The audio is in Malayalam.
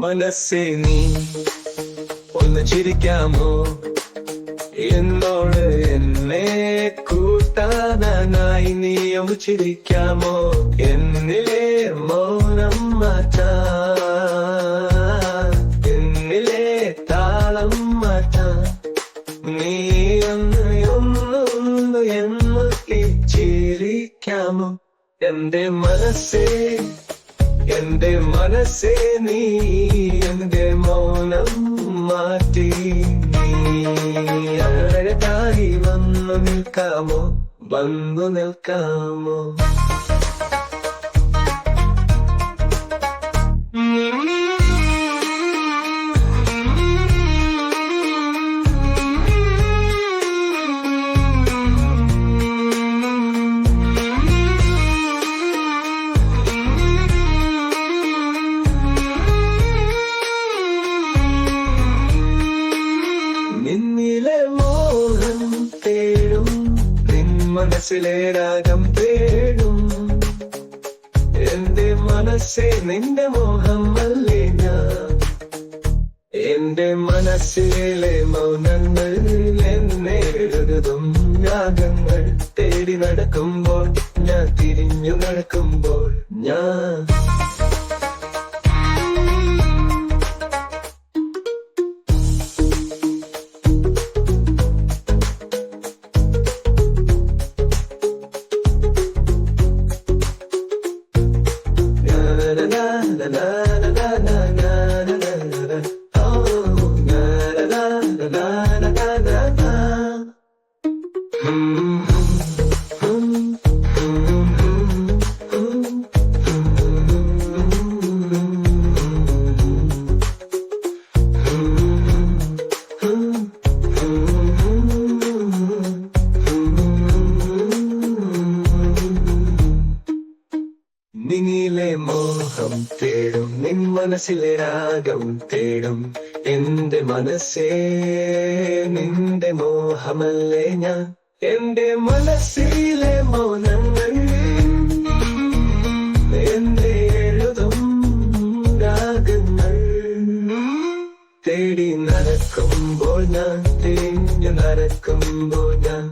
മനസ്സേ നീ ഒന്ന് ചിരിക്കാമോ? എന്നോട് എന്നെ കൂട്ടാനായി നീ ഒന്ന് ചിരിക്കാമോ? എന്നിലെ മൗനം മാറ്റാൻ, എന്നിലെ താളം മാറ്റാൻ നീ ഒന്ന് ചിരിക്കാമോ? എന്റെ മനസ്സേ നീ എന്റെ മൗനം മാറ്റി നീ അഴകായി വന്നു നിൽക്കാമോ? നിന്നിലെ മോഹം തേടും, മനസ്സിലെ രാഗം തേടും. എന്റെ മനസ്സേ നിന്റെ മോഹമല്ലേ ഞാൻ? എന്റെ മനസ്സിലെ മൗനങ്ങൾ എന്നെ എഴുതും രാഗങ്ങൾ തേടി നടക്കുമ്പോൾ, ഞാൻ തിരിഞ്ഞു നടക്കുമ്പോൾ ഞാൻ നിന്നിലെ മോഹം തേടും, നിൻ മനസ്സിലെ രാഗം തേടും. എന്റെ മനസ്സേ നിന്റെ മോഹമല്ലേ ഞാൻ? എന്റെ മനസ്സിലെ മൗനങ്ങൾ എന്നെ എഴുതും രാഗങ്ങൾ തേടി നടക്കുമ്പോൾ ഞാൻ, തിരിഞ്ഞു നടക്കുമ്പോൾ ഞാൻ